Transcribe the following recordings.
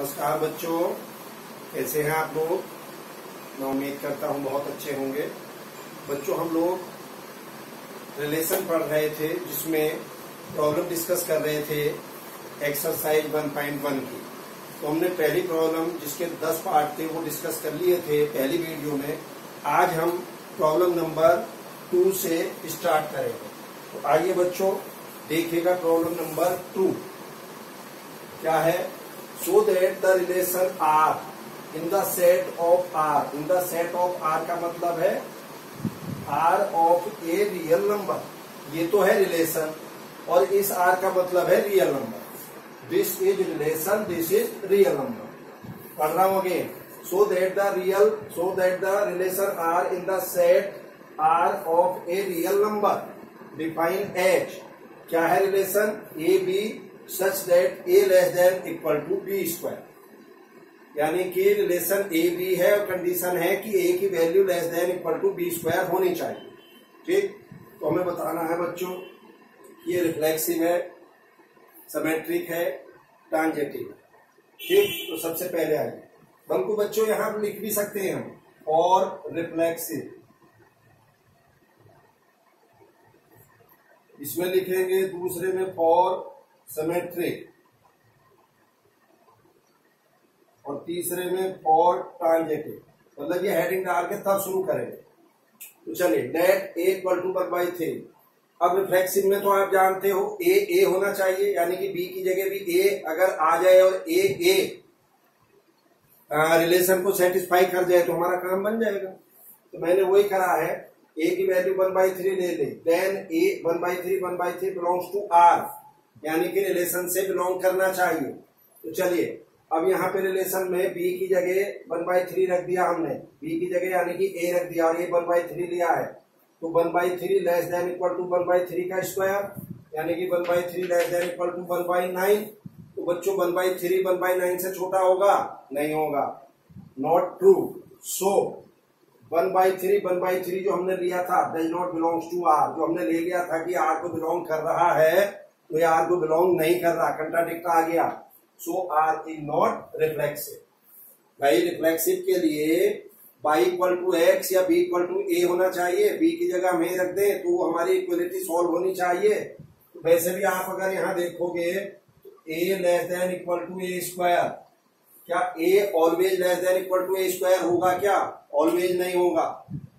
नमस्कार बच्चों, कैसे हैं आप लोग। मैं उम्मीद करता हूं बहुत अच्छे होंगे। बच्चों, हम लोग रिलेशन पढ़ रहे थे जिसमें प्रॉब्लम डिस्कस कर रहे थे एक्सरसाइज 1.1 की। तो हमने पहली प्रॉब्लम जिसके 10 पार्ट थे वो डिस्कस कर लिए थे पहली वीडियो में। आज हम प्रॉब्लम नंबर 2 से स्टार्ट करेंगे। तो आइए बच्चों देखिएगा, प्रॉब्लम नंबर 2 क्या है। So that the relation R in the set of R, in the set of R का मतलब है R of a real number। ये तो है रिलेशन और इस R का मतलब है real number. This is relation, this is real number. पढ़ रहा हूं again. So that the relation R in the set R of a real number define H। क्या है relation A B such that a less than equal to b square। यानी कि relation A B है और condition है कि a की value less than equal to B square होनी चाहिए। ठीक, तो हमें बताना है बच्चों कि ये रिफ्लेक्सिव है, सिमेट्रिक है, ट्रांजेक्टिव। ठीक, तो सबसे पहले आइए, बल्कि बच्चों यहां लिख भी सकते हैं हम और रिफ्लेक्सिव, इसमें लिखेंगे दूसरे में फॉर सिमेट्रिक और तीसरे में फॉर ट्रांजेक्टिव। मतलब ये हेडिंग डाल के तब शुरू करेंगे। तो चलिए, लेट ए इक्वल टू 1/3। अब रिफ्लेक्सिव में तो आप जानते हो ए होना चाहिए, यानी कि बी की जगह भी ए अगर आ जाए और ए रिलेशन को सेटिस्फाई कर जाए तो हमारा काम बन जाएगा। तो मैंने वही करा है, ए की वैल्यू 1/3 ले ले, then A 1/3 belongs to R, यानी कि रिलेशन से बिलोंग करना चाहिए। तो चलिए, अब यहाँ पे रिलेशन में b की जगह 1/3 रख दिया हमने, b की जगह यानी कि a रख दिया और ये 1/3 लिया है। तो 1/3 लेस देन इक्वल टू 1/3 का स्क्वायर, यानी कि 1/3 लेस देन इक्वल टू 1/9। तो बच्चों 1/3 1/9 से छोटा होगा? नहीं होगा, नॉट ट्रू। सो 1/3 जो हमने लिया था does not belongs to R, जो हमने ले लिया था कि आर को बिलोंग कर रहा है तो ये आर को बिलोंग नहीं कर रहा, कंट्राडिक्ट आ गया। सो आर इज नॉट रिफ्लेक्सिव। भाई रिफ्लेक्सिव के लिए y इक्वल टू एक्स या b इक्वल टू ए होना चाहिए। b की जगह हम ए रख दें तो हमारी इक्वलिटी सॉल्व होनी चाहिए। तो वैसे भी आप अगर यहाँ देखोगे a less than equal to A square, क्या a always less than equal to A square होगा? क्या ऑलवेज नहीं होगा,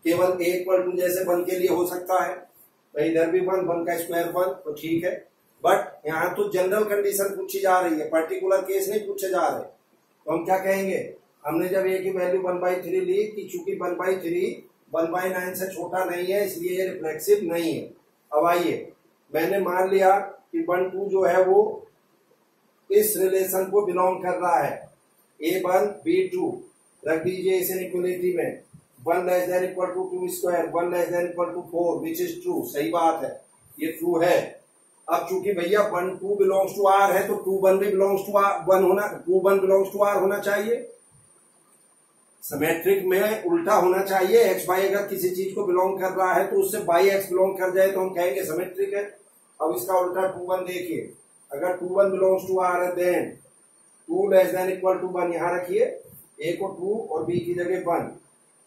केवल a इक्वल टू जैसे 1 के लिए हो सकता है। भाई इधर भी 1 का स्क्वायर 1, तो ठीक है। बट यहाँ तो जनरल कंडीशन पूछी जा रही है, पर्टिकुलर केस नहीं पूछे जा रहे। तो हम क्या कहेंगे, हमने जब a की वैल्यू 1/3 ली कि चूंकि 1/3 1/9 से छोटा नहीं है इसलिए ये रिफ्लेक्सिव नहीं है। अब आइए, मैंने मान लिया कि 1 2 जो है वो इस रिलेशन को बिलोंग कर रहा है। a1 b2 रख दीजिए इस इक्वलिटी में। 1 less than equal to 2 square, 1 less than equal to 4, which is true. सही बात है, ये ट्रू है। अब चूंकि भैया 1 2 बिलोंग्स टू आर है तो 2 1 भी बिलोंग्स टू आर 1 होना, 2 1 बिलोंग्स टू आर होना चाहिए। सिमेट्रिक में उल्टा होना चाहिए, एक्स बाई अगर किसी चीज को बिलोंग कर रहा है तो उससे बाई एक्स बिलोंग कर जाए तो हम कहेंगे सिमेट्रिक है। अब इसका उल्टा 2 1 देखिए, अगर 2 1 बिलोंग्स टू आर है then 2 less than equal to 1, यहां रखिए ए को 2 और बी की जगह 1,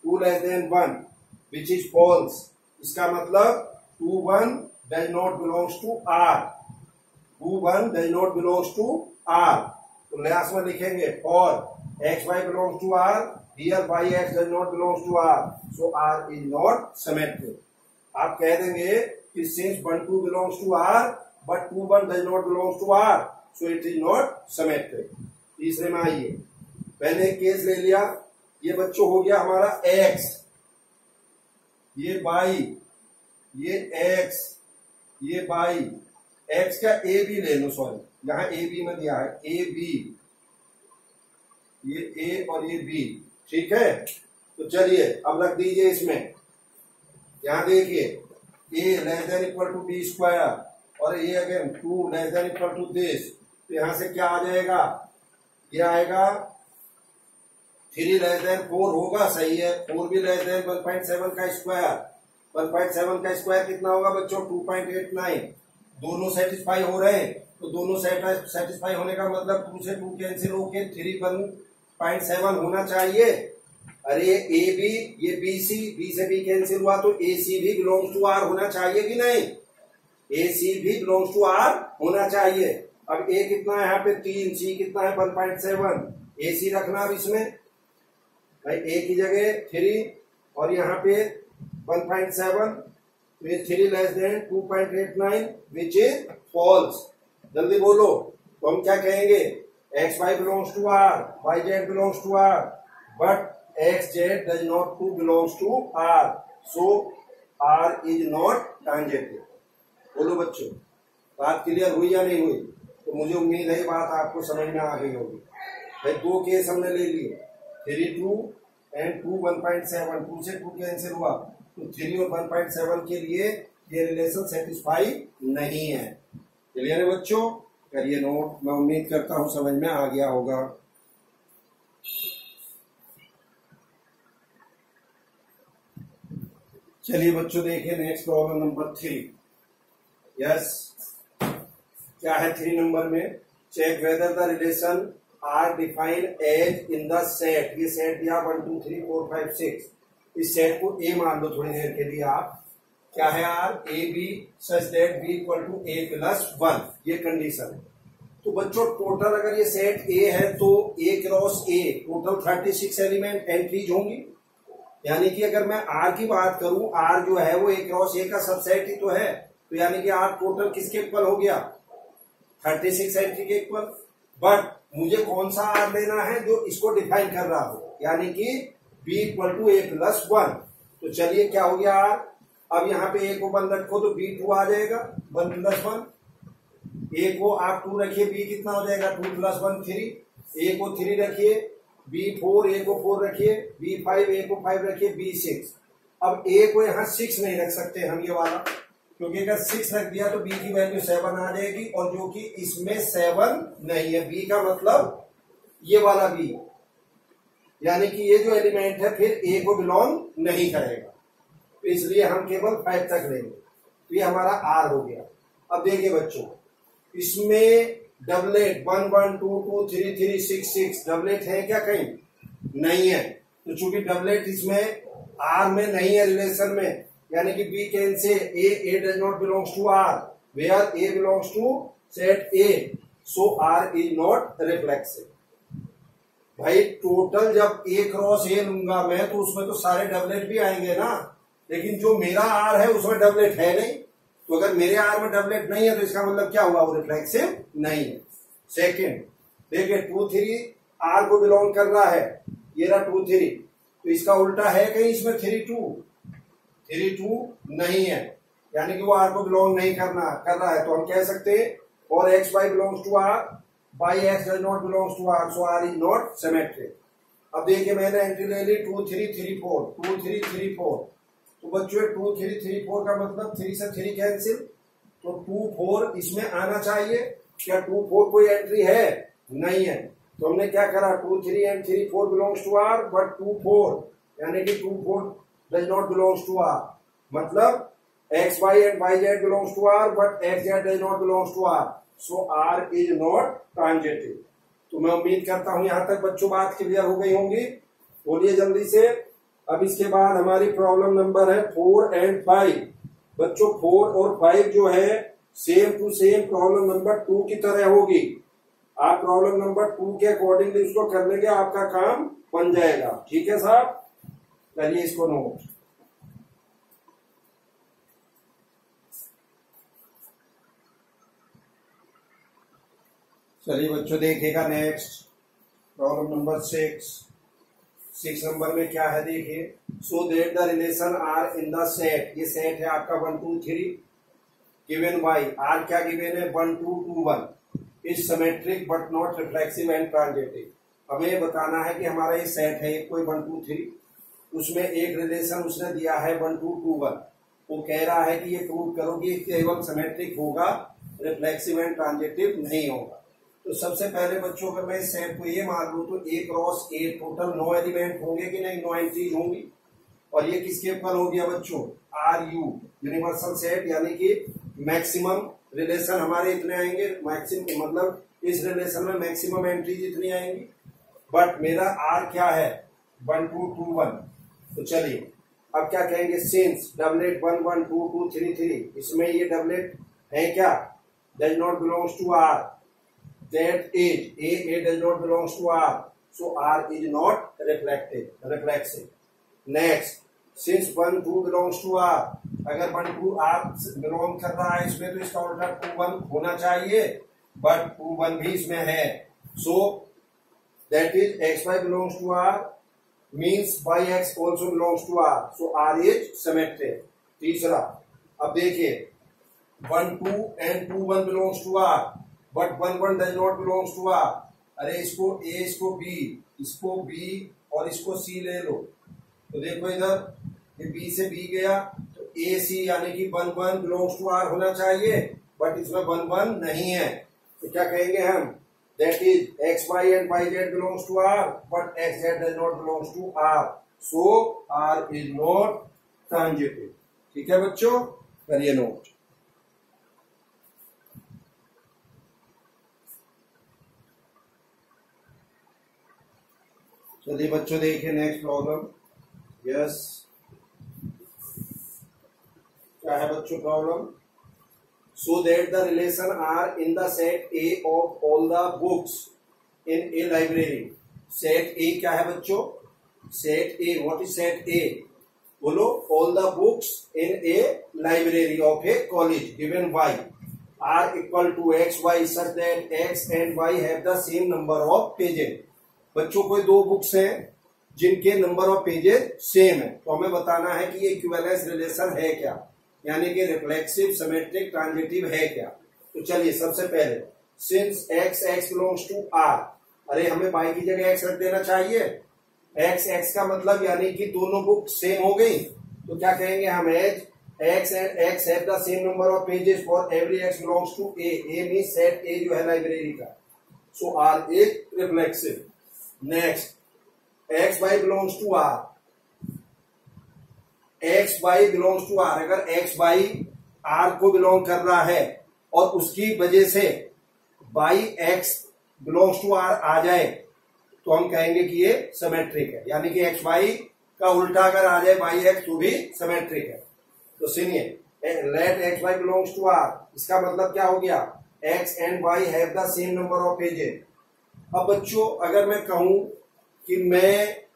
2 less than 1 which is false. इसका मतलब 2 1 does not belongs to R, 2 1 does not belongs to R। तो लास्ट में लिखेंगे for x y belongs to R, here y x does not belongs to R, so R is not symmetric। आप कह देंगे कि since 1 2 belongs to R but 2 1 does not belongs to R, so it is not symmetric। तीसरे में आइए, पहले case ले लिया, ये बच्चों हो गया हमारा x, ये y, ये x, ये बाई, एक्स का ए बी ले लो, सॉरी यहां ए बी में दिया है, ए बी, ये ए और ये बी। ठीक है, तो चलिए अब रख दीजिए इसमें। यहां देखिए a less than equal to B square और a again 2 less than equal to this. तो यहां से क्या आ जाएगा, ये आएगा 3 लेस देन 4 होगा। सही है, 4 भी लेस देन 1.7 का स्क्वायर। 1.7 का स्क्वायर कितना होगा बच्चों? 2.89। दोनों सेटिस्फाई हो रहे हैं, तो दोनों सेटिस्फाई होने का मतलब 2 से 2 कैंसिल होके 3 1.7 होना चाहिए। अरे ए बी, ये बी सी, बी से बी कैंसिल हुआ तो ए सी भी बिलोंग्स टू आर होना चाहिए कि नहीं? ए सी भी बिलोंग्स टू आर होना चाहिए। अब ए कितना है यहाँ पे 3, सी कितना है 1.7, ए सी रखना अब इसमें भाई, ए की जगह 3 और यहाँ पे 1.7, तो ये 3 less than 2.89 which is false. जल्दी बोलो, तो हम क्या कहेंगे? X y belongs to R, y z belongs to R, but x z does not to belongs to R, so R is not tangent. बोलो बच्चों, बात क्लियर हुई या नहीं हुई? तो मुझे उम्मीद है बात आपको समझ में आ गई होगी। भाई 2 केस हमने ले लिए, 3 2 एंड 2 1.7, 2 से 2 कैंसिल हुआ तो 3 और 1.7 के लिए ये रिलेशन सेटिस्फाई नहीं है। क्लियर है बच्चों? करिए नोट, मैं उम्मीद करता हूं समझ में आ गया होगा। चलिए बच्चों देखिए नेक्स्ट प्रॉब्लम नंबर 3। यस, क्या है 3 नंबर में? Check whether the relation R defined as in the set. ये सेट दिया 1 2 3 4 5 6। इस सेट को ए मान लो थोड़ी देर के लिए आप। क्या है R? A b such that b equal to a plus 1, ये कंडीशन है। तो बच्चों टोटल अगर ये सेट ए है तो A cross A total 36 element entries होंगी। यानी कि अगर मैं आर की बात करूं, आर जो है वो ए क्रॉस ए का सबसेट ही तो है, तो यानी कि आर टोटल किसके इक्वल हो गया? 36 एंट्री के इक्वल। बट मुझे कौन सा आर लेना है? जो इसको डिफाइन कर रहा हो, यानी कि b equal to a plus 1। तो चलिए क्या हो गया आर? अब यहाँ पे ए को 1 रखो तो बी 2 आ जाएगा, 1 प्लस 1। ए को आप 2 रखिए, बी कितना हो जाएगा? 2 प्लस 1 3। ए को 3 रखिए, बी 4, ए को 4 रखिए, बी 5, ए को 5 रखिए, बी 6। अब ए को यहाँ 6 नहीं रख सकते हम ये वाला, क्योंकि अगर 6 रख दिया तो बी की वैल्यू 7 आ जाएगी, और जो कि इसमें 7 नहीं है। बी का मतलब ये वाला बी, यानी कि ये जो एलिमेंट है फिर ए को बिलोंग नहीं करेगा, तो इसलिए हम केवल 5 तक लेंगे। तो ये हमारा आर हो गया। अब देखिए बच्चों, इसमें डबलेट 1 1 2 2 3 3 6 6 डबलेट है क्या? कहीं नहीं है। तो चूंकि डबलेट इसमें आर में नहीं है रिलेशन में, यानी कि b can say a does not belongs to R, where a belongs to set A, so R is not reflexive. भाई टोटल जब ए क्रॉस ए लूंगा मैं तो उसमें तो सारे डबलेट भी आएंगे ना, लेकिन जो मेरा आर है उसमें डबलेट है नहीं। तो अगर मेरे आर में डबलेट नहीं है तो इसका मतलब क्या हुआ? वो रिफ्लेक्सिव नहीं है। सेकेंड देखिए 2 3 आर को बिलोंग कर रहा है, ये रहा 2 3, तो इसका उल्टा है कहीं इसमें 3 2 नहीं है, यानी कि वो आर को बिलोंग नहीं कर रहा है। तो हम कह सकते हैं और x y belongs to R, y x does not belongs to R, so R is not symmetric. अब देखिए मैंने एंट्री ले ली 2 3 3 4, 2 3 3 4। तो बच्चों 2 3 3 4 का मतलब 3 से 3 कैंसिल, तो 2 4 इसमें आना चाहिए। क्या 2 4 कोई एंट्री है? नहीं है। तो हमने क्या करा? 2 3 and 3 4 belongs to R, but 2 4 यानी कि 2 4 does not belongs to R, मतलब x y and y z belongs to R, but x z does not belongs to R, so R is not transitive. तो मैं उम्मीद करता हूं यहां तक बच्चों बात क्लियर हो गई होंगी। बोलिए जल्दी से। अब इसके बाद हमारी प्रॉब्लम नंबर है 4 एंड 5। बच्चों 4 और 5 जो है same to same problem number 2 की तरह होगी। आप प्रॉब्लम नंबर 2 के अकॉर्डिंगली इसको कर लेंगे, आपका काम बन जाएगा। ठीक है साहब, करिए इसको नोट। चलिए बच्चों देखिएगा नेक्स्ट प्रॉब्लम नंबर 6 नंबर में क्या है देखिए। So that the relation R in the set, ये सेट है आपका 1 2 3, गिवन वाई आर क्या गिवन है 1 2 2 1, is symmetric but not reflexive and transitive. हमें ये बताना है कि हमारा ये सेट है कोई 1 2 3, उसमें एक रिलेशन उसने दिया है 1 2 2 1। वो कह रहा है कि ये प्रूव करो कि केवल सिमेट्रिक होगा, रिफ्लेक्सिव एंड ट्रांजिटिव नहीं होगा। तो सबसे पहले बच्चों अगर मैं इस सेट को ये मान लूं तो A cross A total 9 element होंगे कि नहीं? 9 एंट्रीज होंगी। और ये किसके इक्वल हो गया बच्चों? आर यू यूनिवर्सल सेट, यानी कि मैक्सिमम रिलेशन हमारे इतने आएंगे, मैक्सिमम मतलब इस रिलेशन में मैक्सिमम एंट्रीज इतनी आएंगी। बट मेरा आर क्या है 1 2 2 1। तो चलिए अब क्या कहेंगे, सिंस डबलेट 1 1 2 2 3 3, इसमें ये डबलेट है क्या, does not belongs to R, that is a does not belongs to R, so R is not reflexive. Next, since 1 2 belongs to R, अगर 1 2 आर बिलोंग कर रहा है इसमें तो इसका उल्टा 2 1 होना चाहिए, बट 2 1 भी इसमें है, so that is x y belongs to R means by x also belongs to R, so R is symmetric। तीसरा, अब देखिए 1 2 and 2 1 belongs to R, but 1 1 does not belongs to R। अरे इसको A, इसको B, इसको B और इसको C ले लो, तो देखो इधर ये B से B गया तो A C यानी कि 1 1 belongs to R होना चाहिए, बट इसमें 1 1 नहीं है, तो क्या कहेंगे हम, that is x y and y z belongs to R, but x z does not belongs to R, so R is not transitive। ठीक है बच्चों, करिए नोट। चलिए बच्चों देखिए नेक्स्ट प्रॉब्लम। यस, क्या है बच्चों problem, so that the relation are in the set A of all the books in a library। set A क्या है बच्चों, set A, what is set A, बोलो, all the books in a library of a college given y are equal to x y such that x and y have the same number of pages। बच्चों कोई दो books हैं जिनके number of pages same है, तो हमें बताना है कि ये इक्विवेलेंस रिलेशन है क्या, यानी कि रिफ्लेक्सिव, सिमेट्रिक, ट्रांजिटिव है क्या। तो चलिए सबसे पहले, since x x belongs to R, अरे हमें y की जगह x रख देना चाहिए, x x का मतलब यानी कि दोनों बुक सेम हो गई, तो क्या कहेंगे हम, as x and x have the same number of pages for every x belongs to a, a means set A जो है लाइब्रेरी का, so R is reflexive. Next, x y belongs to R, x y belongs to R, अगर x y R को belong कर रहा है और उसकी वजह से y x belongs to R आ जाए तो हम कहेंगे कि ये सिमेट्रिक है, यानी कि एक्स वाई का उल्टा अगर आ जाए वाई एक्स तो भी सिमेट्रिक है। तो सुनिए, let x y belongs to R, इसका मतलब क्या हो गया, x and y have the same number of pages. अब बच्चों अगर मैं कहूं कि मैं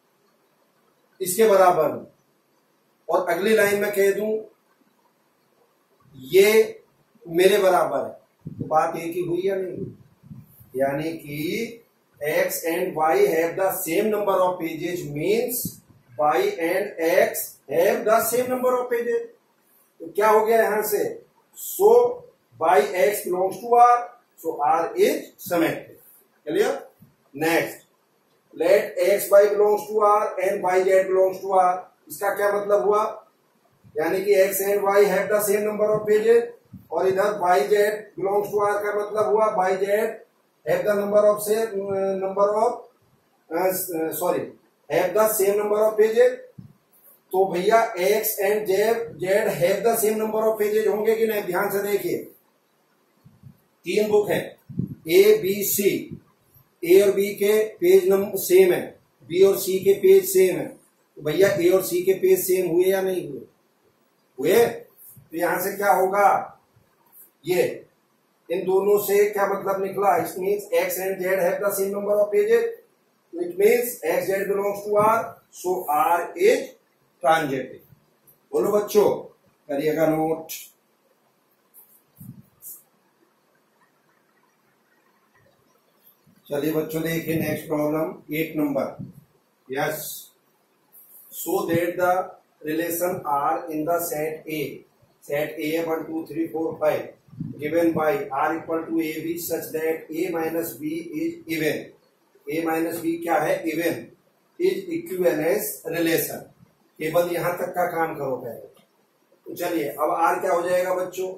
इसके बराबर हूं और अगली लाइन में कह दूं ये मेरे बराबर है, तो बात एक ही हुई या नहीं, यानी कि x and y have the same number of pages means y and x have the same number of pages. तो क्या हो गया यहां से, so y x belongs to r, so r is symmetric. Clear. Next, let x y belongs to r and y z belongs to r, इसका क्या मतलब हुआ, यानी कि x and y have the same number of pages, और इधर y z belongs to r का मतलब हुआ y z have the number of have the same number of pages. तो भैया x and z have the same number of pages होंगे कि नहीं, ध्यान से देखिए, तीन बुक है A B C, A और B के पेज नंबर सेम है, B और C के पेज सेम है, तो भैया A और C के पेज सेम हुए या नहीं हुए, हुए। तो यहां से क्या होगा, ये इन दोनों से क्या मतलब निकला, it means x and z have the same number of pages, it means x z belongs to r, so r is transitive. बोलो बच्चों, करिएगा नोट। चलिए बच्चों देखिए next problem 8 number. Yes, so that the relation R in the set A 1 2 3 4 5 given by r equal to a b such that a minus b is even, a minus b क्या है, even, is equivalence relation। केवल यहां तक का काम करो पहले। तो चलिए अब r क्या हो जाएगा बच्चों,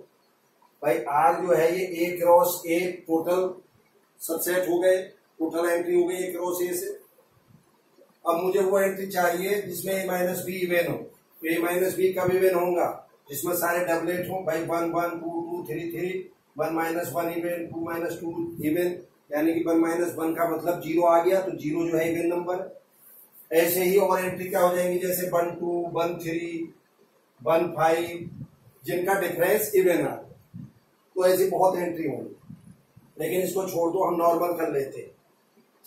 भाई r जो है ये a cross a total subset हो गए, टोटल एंट्री हो गई a क्रॉस a से। अब मुझे वो एंट्री चाहिए जिसमें a माइनस बी इवेन हो, तो a माइनस बी कब इवेन होगा, जिसमें सारे डबलेट हों भाई, 1 1 2 2 3 3, 1 - 1 इवन, 2 - 2 इवन, यानी कि 1 - 1 का मतलब 0 आ गया, तो 0 जो है इवन नंबर। ऐसे ही और एंट्री क्या हो जाएंगी, जैसे 1 2 1 3 1 5, जिनका डिफरेंस इवन आ, तो ऐसी बहुत एंट्री होंगी। लेकिन इसको छोड़ दो, हम नॉर्मल कर लेते हैं।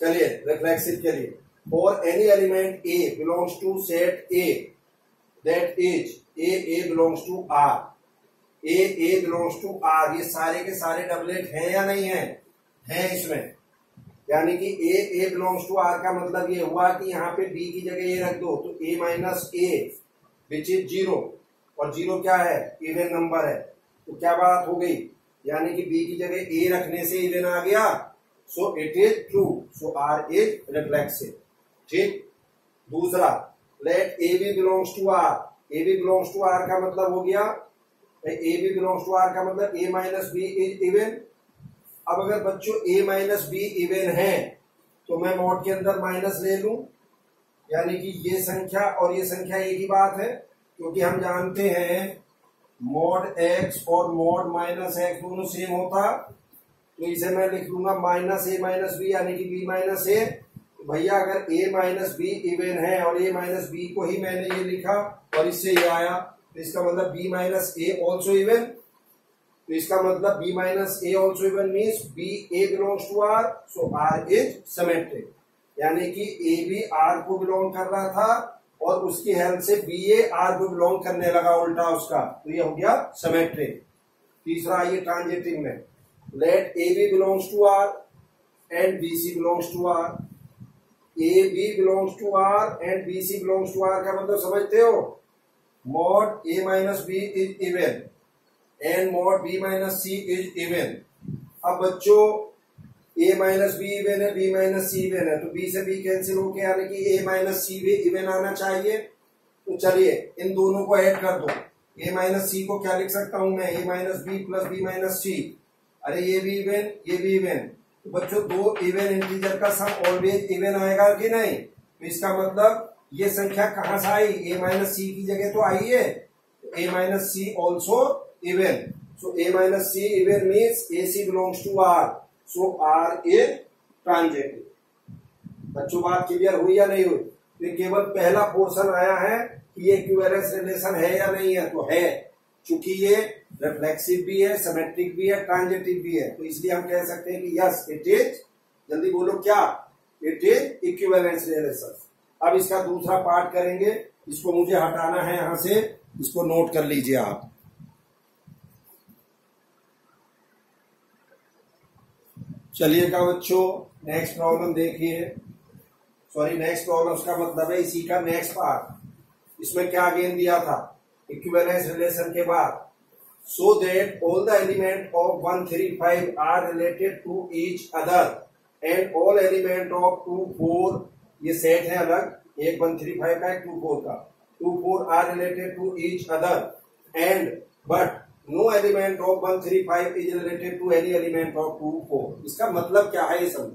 चलिए रिफ्लेक्सिव के लिए, for any element a belongs to set A that is a belongs to R, a belongs to R, ये सारे के सारे डबलेट हैं या नहीं है, हैं इसमें। यानी कि ए बिलोंग्स टू आर का मतलब ये हुआ कि यहाँ पे बी की जगह ए रख दो, तो a minus A which is 0, और 0 क्या है, इवन नंबर है, तो क्या बात हो गई, यानी कि बी की जगह ए रखने से इवन आ गया, so it is true, so R is reflexive. ठीक। दूसरा, let a b belongs to R, a b belongs to R का मतलब हो गया, a b belongs to R का मतलब a minus b is even. अब अगर बच्चों ए माइनस बी इवन है, तो मैं मॉड के अंदर माइनस ले लूं, यानी कि ये संख्या और ये संख्या एक ही बात है, क्योंकि हम जानते हैं मॉड एक्स और मॉड माइनस एक्स दोनों सेम होता, तो इसे मैं लिख लूंगा माइनस ए माइनस बी, यानी कि बी माइनस ए। भैया अगर a माइनस बी इवन है और a माइनस बी को ही मैंने ये लिखा और इससे ये आया, तो इसका मतलब b minus a also even, तो इसका मतलब b minus a also even means b a belongs to r, so r is symmetric. यानी कि a भी r को बिलोंग कर रहा था और उसकी हेल्प से b a r को बिलोंग करने लगा उल्टा उसका, तो ये हो गया सिमेट्रिक। तीसरा ये ट्रांजिटिव में, let a b belongs to r and b c belongs to r, a b belongs to R and b c belongs to R का मतलब समझते हो, mod a minus b is even and mod b minus c is even. अब बच्चों a minus b even है, b minus c even है, तो b से बी कैंसिल होके यानी कि ए माइनस सी भी इवन आना चाहिए। तो चलिए इन दोनों को ऐड कर दो, ए माइनस सी को क्या लिख सकता हूं मैं, a minus b plus b minus c, अरे ये भी इवन ये भी इवन, तो बच्चों दो इवन इंटीजर का सम ऑलवेज इवन आएगा कि नहीं, तो इसका मतलब ये संख्या कहां से आई, ए माइनस सी की जगह तो आई है, तो a minus c also even, so a minus c even means a c belongs to R, so R is transitive. बच्चों बात क्लियर हुई या नहीं हुई, तो केवल पहला पोर्शन आया है कि ये इक्विवेलेंस रिलेशन है या नहीं है, तो है, चूंकि ये रिफ्लेक्सिव भी है, सिमेट्रिक भी है, ट्रांजिटिव भी है, तो इसलिए हम कह सकते हैं कि यस इट इज, जल्दी बोलो क्या, इट इज इक्विवेलेंस रिलेशन। अब इसका दूसरा पार्ट करेंगे, इसको मुझे हटाना है यहां से, इसको नोट कर लीजिए आप। चलिएगा बच्चों, नेक्स्ट प्रॉब्लम देखिए, सॉरी नेक्स्ट प्रॉब्लम का मतलब है इसी का नेक्स्ट पार्ट। इसमें क्या गेन दिया था, इक्विवेलेंस रिलेशन के बाद, so that all the element of 1 3 5 are related to each other and all element of 2 4, ये सेट है अलग, एक 1 3 5 का, एक 2 4 का, 2 4 are related to each other and but no element of 1 3 5 is related to any element of 2 4। इसका मतलब क्या है, ये समझ,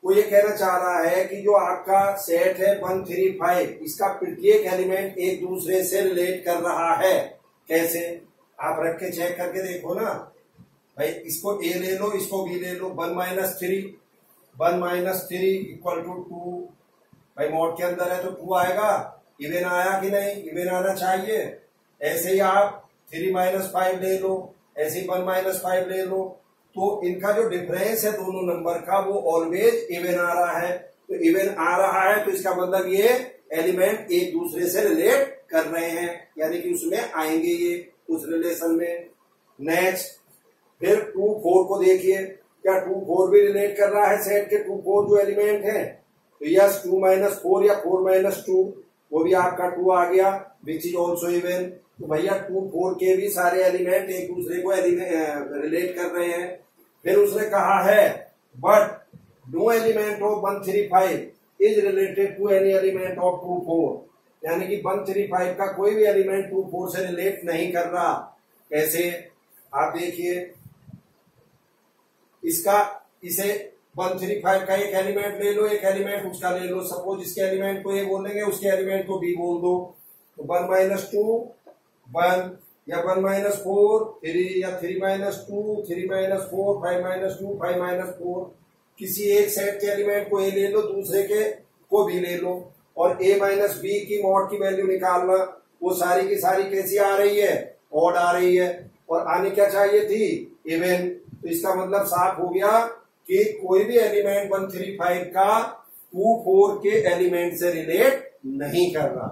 वो ये कहना चाह रहा है कि जो आपका सेट है 1 3 5, इसका प्रत्येक एलिमेंट एक दूसरे से रिलेट कर रहा है। कैसे, आप रख के चेक करके देखो ना भाई, इसको ए ले लो, इसको बी ले लो, 1 - 3 इक्वल टू 2, भाई मोड के अंदर है तो 2 आएगा, इवन आया कि नहीं, इवन आना चाहिए। ऐसे ही आप 3 - 5 ले लो, ऐसे ही 1 - 5 ले लो, तो इनका जो डिफरेंस है दोनों नंबर का वो ऑलवेज इवन आ रहा है, तो इवन आ रहा है तो इसका मतलब ये एलिमेंट एक दूसरे से रिलेट कर रहे हैं, यानी कि उसमें आएंगे ये उस रिलेशन में। नेक्स्ट फिर 2 4 को देखिए, क्या 2 4 भी रिलेट कर रहा है सेट के 2 4 जो एलिमेंट है, तो यस 2 - 4 या 4 - 2, वो भी आपका 2 आ गया, विच इज ऑल्सो इवन। तो भैया 2 4 के भी सारे एलिमेंट एक दूसरे को रिलेट कर रहे हैं। फिर उसने कहा है but no element of 1 3 5 is related to any element of 2 4, यानी कि 1 3 5 का कोई भी एलिमेंट 2 4 से रिलेट नहीं कर रहा। कैसे, आप देखिए इसका, इसे 1 3 5 का एक एलिमेंट ले लो, एक एलिमेंट उसका ले लो, सपोज इसके एलिमेंट को ए बोलेंगे, उसके एलिमेंट को बी बोल दो, तो 1 - 2 1 या 1 माइनस 4 3 या 3 माइनस 2 3 माइनस 4 5 माइनस 2 5 माइनस 4। किसी एक सेट के एलिमेंट को ए ले लो, दूसरे के को भी ले लो, और a माइनस बी की मॉड की वैल्यू निकालना। वो सारी की सारी कैसी आ रही है? ऑड आ रही है, और आनी क्या चाहिए थी? इवन। तो इसका मतलब साफ हो गया कि कोई भी एलिमेंट 135 का 2 4 के एलिमेंट से रिलेट नहीं कर रहा।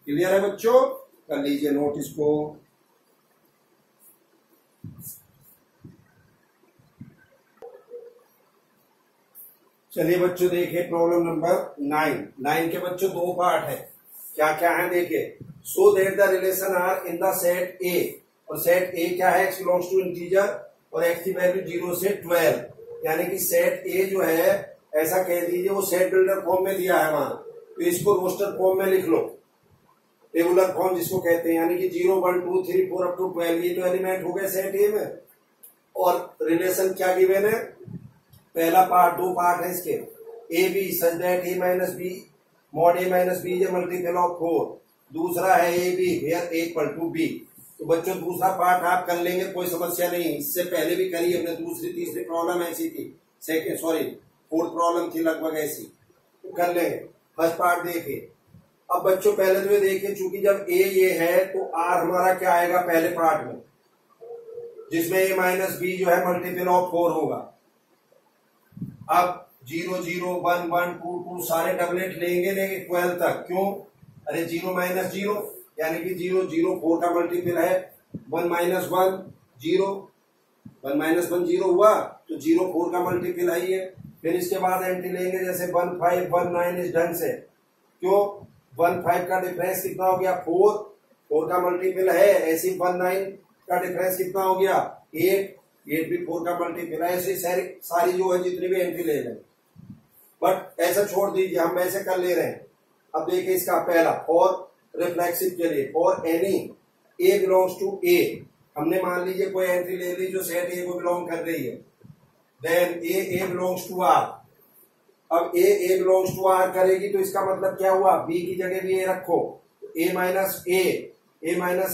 क्लियर है बच्चों? कर लीजिए नोट इसको। चलिए बच्चों देखिए प्रॉब्लम नंबर 9 के बच्चों दो पार्ट है। क्या क्या है देखिए। So that the relation R in the set A, और सेट ए क्या है? एक्स बिलोंग्स टू इंटीजर और एक्स की वैल्यू 0 से 12, यानी कि सेट ए जो है ऐसा कह दीजिए वो सेट बिल्डर फॉर्म में दिया है वहां, तो इसको रोस्टर फॉर्म में लिख लो, टेबुलर फॉर्म जिसको कहते हैं, यानी कि 0 1 2 3 4 अप टू 12 ये तो एलिमेंट हो गए सेट ए में। और रिलेशन क्या गिवन है? पहला पार्ट, दो पार्ट है इसके, a b such that a minus b mod a minus b is multiple of 4। दूसरा है a b where a equal to b. तो बच्चों दूसरा पार्ट आप कर लेंगे, कोई समस्या नहीं। इससे पहले भी करी हमने, दूसरी तीसरी प्रॉब्लम ऐसी थी, सेकेंड सॉरी फोर्थ प्रॉब्लम थी लगभग ऐसी, तो कर लेंगे। फर्स्ट पार्ट देखिए। अब बच्चों पहले तो ये देखिए, चूंकि जब ए ये है तो आर हमारा क्या आएगा पहले पार्ट में, जिसमें ए माइनस बी जो है मल्टीपल ऑफ 4 होगा। अब 0 0 1 1 2 2 सारे डबलेट लेंगे 12 तक। क्यों? अरे 0 माइनस 0 यानी कि 0 0 4 का मल्टीपल है। 1 माइनस 1 0, 1 माइनस 1 0 हुआ, तो 0 4 का मल्टीपल है ही है। फिर इसके बाद एंट्री लेंगे जैसे 1 5 1 9 इस ढंग से। क्यों? 1 5 का डिफरेंस कितना हो गया? 4, 4 का मल्टीपल है। ऐसे 1 9 का डिफरेंस कितना हो गया? 8, 8 भी 4 का मल्टीपल है। ऐसे सारी जो है जितनी भी एंट्री ले लें, बट ऐसा छोड़ दीजिए, हम ऐसे कर ले रहे हैं। अब देखिए इसका पहला फॉर रिफ्लेक्सिव के लिए, for any a belongs to a, हमने मान लीजिए कोई एंट्री ले ली जो सेट ए को बिलोंग कर रही है, then a belongs to R. अब ए बिलोंग्स टू आर करेगी तो इसका मतलब क्या हुआ? बी की जगह भी ए रखो, ए माइनस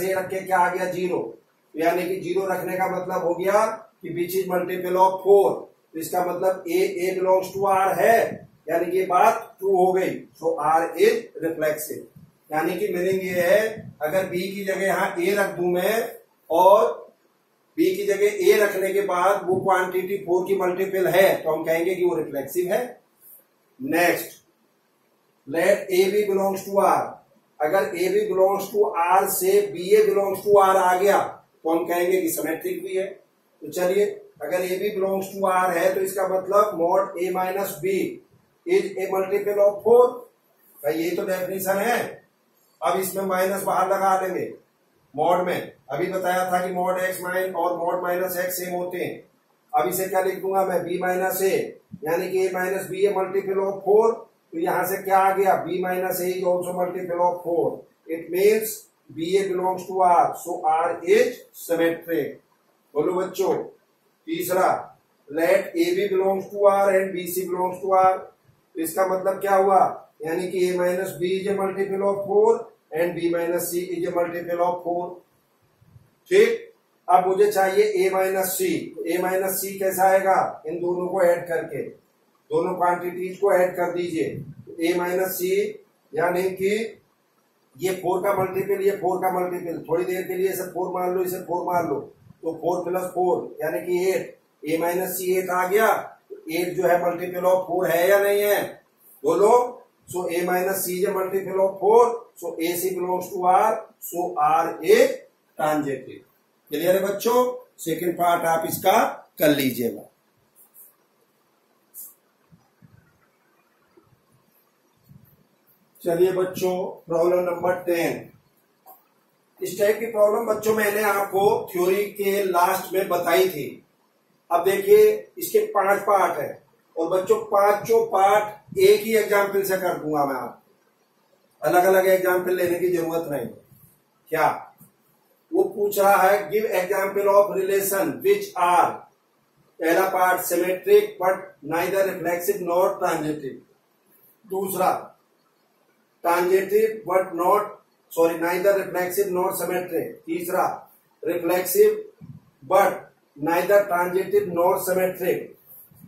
ए रख के क्या आ गया? 0, यानी कि 0 रखने का मतलब हो गया कि बीच इज मल्टीपल ऑफ 4। तो इसका मतलब ए बिलोंग्स टू आर है, यानी कि ये बात ट्रू हो गई। सो आर इज रिफ्लेक्सिव, यानी कि मीनिंग ये है अगर बी की जगह यहां ए रख दूं मैं, और बी की जगह ए रखने के बाद वो क्वांटिटी 4 की मल्टीपल है, तो हम कहेंगे कि वो रिफ्लेक्सिव है। Next, let a b belongs to R. अगर a b belongs to R से b a belongs to R आ गया तो हम कहेंगे कि सिमेट्रिक भी है। तो चलिए, अगर a b belongs to R है तो इसका मतलब mod a minus b is a multiple of 4। भाई ये तो डेफिनेशन है। अब इसमें माइनस बाहर लगा देंगे मॉड में। अभी बताया था कि मॉड एक्स माइन और मॉड माइनस एक्स सेम होते हैं। अब इसे क्या लिख दूंगा मैं? बी माइनस ए, यानी कि a minus b a multiple of 4। तो यहां से क्या आ गया? B minus a is also multiple of 4। It means b a belongs to R, so R is symmetric. बोलो बच्चों। तीसरा, let a b belongs to R and b c belongs to R. तो इसका मतलब क्या हुआ? यानी कि a minus b is a multiple of 4 and b minus c is a multiple of 4। ठीक। अब मुझे चाहिए ए माइनस सी। ए माइनस सी कैसा आएगा? इन दोनों को ऐड करके, दोनों क्वांटिटीज को ऐड कर दीजिए। ए माइनस सी यानी कि ये 4 का मल्टीपल, ये 4 का मल्टीपल। थोड़ी देर के लिए इसे 4 मान लो, इसे 4 मान लो, तो 4 प्लस 4 यानी कि 8। ए माइनस सी 8 आ गया। 8 जो है मल्टीपल ऑफ 4 है या नहीं है? बोलो। So a minus c is multiple of 4, so a c belongs to R, so R a transitive. Clear है बच्चों? सेकेंड पार्ट आप इसका कर लीजिएगा। चलिए बच्चों, प्रॉब्लम नंबर 10। इस टाइप की प्रॉब्लम बच्चों मैंने आपको थ्योरी के लास्ट में बताई थी। अब देखिए इसके 5 पार्ट है, और बच्चों 5 पार्ट एक ही एग्जाम्पल से कर दूंगा मैं। आप अलग अलग एग्जाम्पल लेने की जरूरत नहीं। क्या वो पूछ रहा है? Give example of relation which are. पहला part symmetric but neither reflexive not transitive. दूसरा transitive but not sorry neither reflexive not symmetric. तीसरा reflexive but neither transitive not symmetric.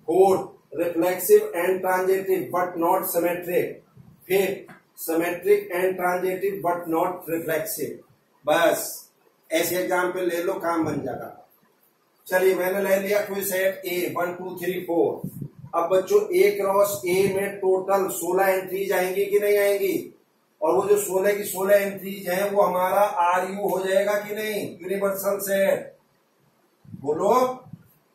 Fourth reflexive and transitive but not symmetric. Fifth symmetric and transitive but not reflexive. बस ऐसे example ले लो, काम बन जाएगा। चलिए मैंने ले लिया कोई सेट ए 1 2 3 4। अब बच्चों ए क्रॉस ए में टोटल 16 एंट्रीज आएंगी कि नहीं आएंगी? और वो जो 16 की 16 एंट्रीज हैं वो हमारा RU हो जाएगा कि नहीं? Universal set. बोलो।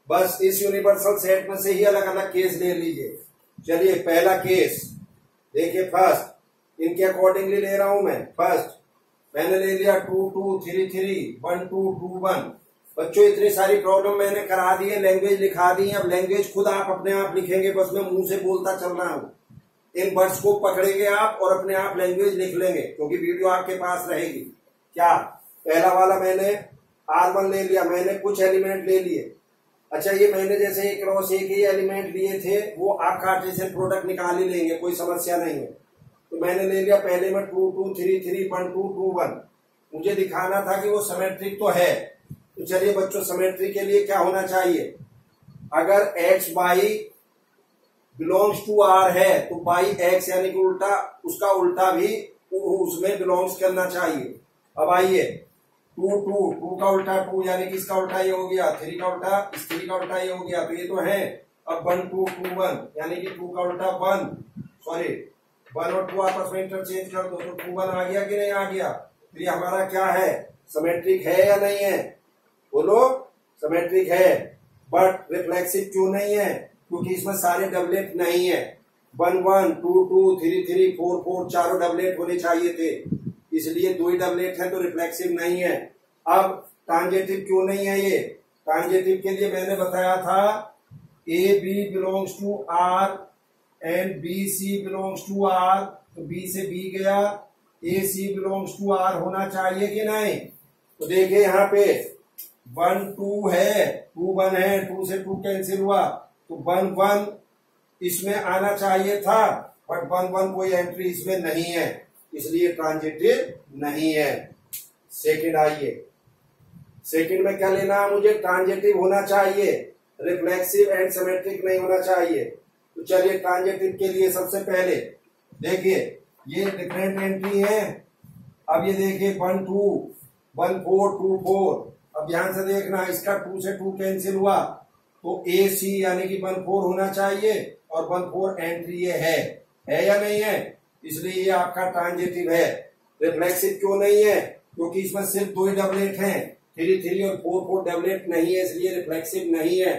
बस इस यूनिवर्सल सेट में से ही अलग अलग केस ले लीजिए। चलिए पहला केस देखिए, फर्स्ट इनके अकॉर्डिंगली ले रहा हूं मैं। फर्स्ट मैंने ले लिया 2 2 3 3 1 2 2 1। बच्चों इतनी सारी प्रॉब्लम मैंने करा दी है, लैंग्वेज लिखा दी है। अब लैंग्वेज खुद आप अपने आप लिखेंगे, बस मैं मुंह से बोलता चल रहा हूँ। इन वर्ड्स को पकड़ेंगे आप और अपने आप लैंग्वेज लिख लेंगे, क्योंकि वीडियो आपके पास रहेगी। क्या पहला वाला मैंने R1 ले लिया, मैंने कुछ एलिमेंट ले लिए। अच्छा ये मैंने जैसे एक क्रॉस एक ही एलिमेंट लिए थे, वो आप कार्टेशियन प्रोडक्ट निकाल ही लेंगे, कोई समस्या नहीं है। तो मैंने ले लिया पहले में 2 2 3 3 1 2 2 1। मुझे दिखाना था कि वो सिमेट्रिक तो है। तो चलिए बच्चों सिमेट्री के लिए क्या होना चाहिए? अगर x y belongs to R है तो बाई x यानी कि उल्टा, उसका उल्टा भी उसमें बिलोंग्स करना चाहिए। अब आइए 2 2 2 का उल्टा 2 यानी कि इसका उल्टा ये हो गया, 3 का उल्टा इस 3 का उल्टा ये हो गया, तो ये तो है। अब 1 2 2 1 यानी कि 2 का उल्टा 1, सॉरी 1 और 2 आपस में इंटरचेंज कर दो तो 2 1 आ गया कि नहीं आ गया? तो ये हमारा क्या है? सिमेट्रिक है या नहीं है? बोलो। सिमेट्रिक है। बट रिफ्लेक्सिव क्यों नहीं है? क्योंकि इसमें सारे डबलेट नहीं है। 1 1 2 2 3 3 4 4 चारों डबलेट होने चाहिए थे, इसलिए 2 ही डबलेट है तो रिफ्लेक्सिव नहीं है। अब ट्रांजिटिव क्यों नहीं है? ये ट्रांजिटिव के लिए मैंने बताया था a b belongs to R and b c belongs to R, तो बी से बी गया, a c belongs to R होना चाहिए कि नहीं? तो देखिए यहाँ पे 1 2 है, 2 1 है, 2 से 2 कैंसिल हुआ, तो 1 1 इसमें आना चाहिए था, बट 1 1 कोई एंट्री इसमें नहीं है, इसलिए ट्रांजिटिव नहीं है। सेकंड आइए, सेकंड में क्या लेना है मुझे? ट्रांजिटिव होना चाहिए, रिफ्लेक्सिव एंड सिमेट्रिक नहीं होना चाहिए। तो चलिए ट्रांजिटिव के लिए सबसे पहले देखिए ये डिफरेंट एंट्री है। अब ये देखिए 1 2 1 4 2 4। अब ध्यान से देखना, इसका 2 से 2 कैंसिल हुआ, तो ए सी यानी कि 1 4 होना चाहिए, और 1 4 एंट्री ये है या नहीं है? इसलिए ये आपका ट्रांजिटिव है। रिफ्लेक्सिव क्यों नहीं है? क्योंकि इसमें सिर्फ 2 ही डबलेट हैं, 3 3 और 4 4 डबलेट नहीं है, इसलिए रिफ्लेक्सिव नहीं है।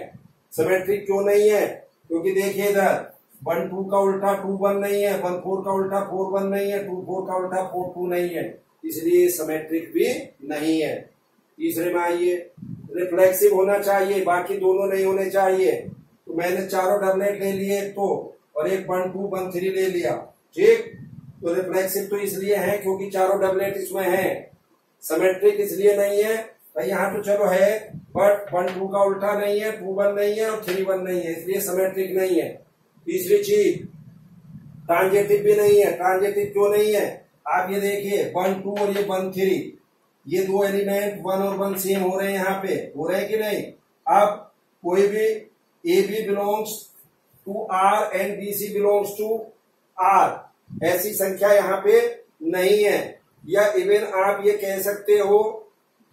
सिमेट्रिक क्यों नहीं है? क्योंकि देखिए इधर 1 2 का उल्टा 2 1 नहीं है, 1 4 का उल्टा 4 1 नहीं है, 2 4 का उल्टा 4 2 नहीं है, इसलिए सिमेट्रिक भी नहीं है। तीसरे में आइए, रिफ्लेक्सिव होना चाहिए, बाकी दोनों नहीं होने चाहिए। तो मैंने चारों डबलेट ले लिए तो, और एक 1 2 1 3 ले लिया, ठीक। तो रिफ्लेक्सिव तो इसलिए है क्योंकि चारों डबलेट इसमें हैं। सिमेट्रिक इसलिए नहीं है भाई, यहाँ तो चलो है, बट 1 2 का उल्टा नहीं है, 2 1 नहीं है और 3 1 नहीं है, इसलिए सिमेट्रिक नहीं है। तीसरी चीज ट्रांजिटिव भी नहीं है। ट्रांजिटिव क्यों नहीं है? आप ये देखिए 1 2 और ये 1 3, ये 2 एलिमेंट 1 और 1 सेम हो रहे हैं, यहाँ पे हो रहे हैं कि नहीं? अब कोई भी a b belongs to R and b c belongs to R, ऐसी संख्या यहाँ पे नहीं है। या इवन आप ये कह सकते हो,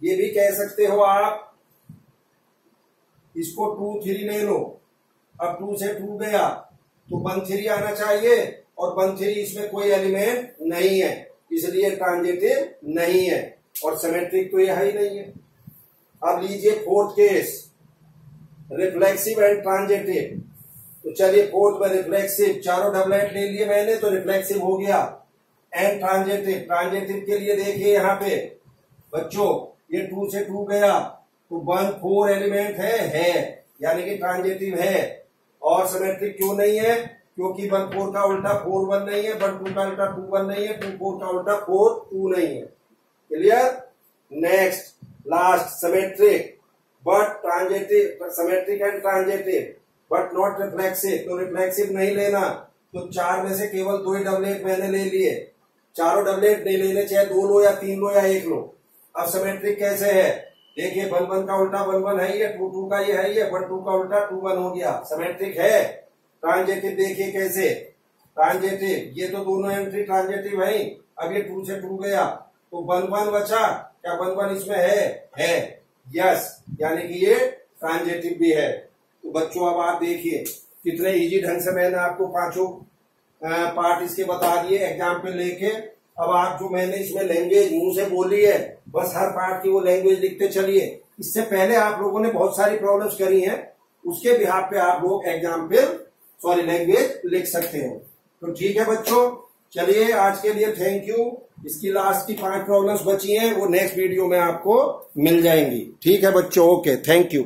ये भी कह सकते हो आप, इसको 2 3 ले लो। अब 2 से 2 गया तो 1 3 आना चाहिए, और 1 3 इसमें कोई एलिमेंट नहीं है, इसलिए ट्रांजिटिव नहीं है, और सिमेट्रिक तो यह ही नहीं है। अब लीजिए fourth case, reflexive and transitive. तो चलिए फोर्थ में रिफ्लेक्सिव, चारों डबलेट ले लिए मैंने तो रिफ्लेक्सिव हो गया। एंड ट्रांजिटिव, ट्रांजिटिव के लिए देखिए यहाँ पे बच्चों ये 2 से 2 गया तो 1 4 एलिमेंट है यानी कि ट्रांजिटिव है। और सिमेट्रिक क्यों नहीं है? क्योंकि 1 4 का उल्टा 4 1 नहीं है, 1 2 का उल्टा 2 1 नहीं है, 2 4 का उल्टा 4 2 नहीं है। Clear? Next last symmetric but transitive, symmetric and transitive but not reflexive. तो रिफ्लेक्सिव नहीं लेना, तो 4 में से केवल 2 ही डबलेट मैंने ले लिए। चारों डबलेट नहीं लेने, चाहे 2 लो या 3 लो या 1 लो। अब सिमेट्रिक कैसे है, देखिए 1 1 का उल्टा 1 1 है, ये 2 2 का ये है, ये 1 2 का उल्टा 2 1 हो गया, सिमेट्रिक है। ट्रांजेटिव देखिए कैसे, ट्रांजेटिव ये तो दोनों एंट्री ट्रांजेटिव है। अब ये 2 से 2 गया तो 1 1 बचा, क्या 1 1 इसमें है, यस, यानी कि ये ट्रांजेटिव भी है। तो बच्चों अब आप देखिए कितने इजी ढंग से मैंने आपको पांचों पार्ट इसके बता दिए एग्जाम्पल लेके। अब आप जो मैंने इसमें लैंग्वेज मुंह से बोली है, बस हर पार्ट की वो लैंग्वेज लिखते चलिए। इससे पहले आप लोगों ने बहुत सारी प्रॉब्लम्स करी हैं, उसके बिहाफ पे आप लोग लैंग्वेज लिख सकते हो। तो ठीक है बच्चों, चलिए आज के लिए थैंक यू। इसकी लास्ट की 5 प्रॉब्लम्स बची हैं, वो नेक्स्ट वीडियो में आपको मिल जाएंगी। ठीक है बच्चों, ओके, थैंक यू।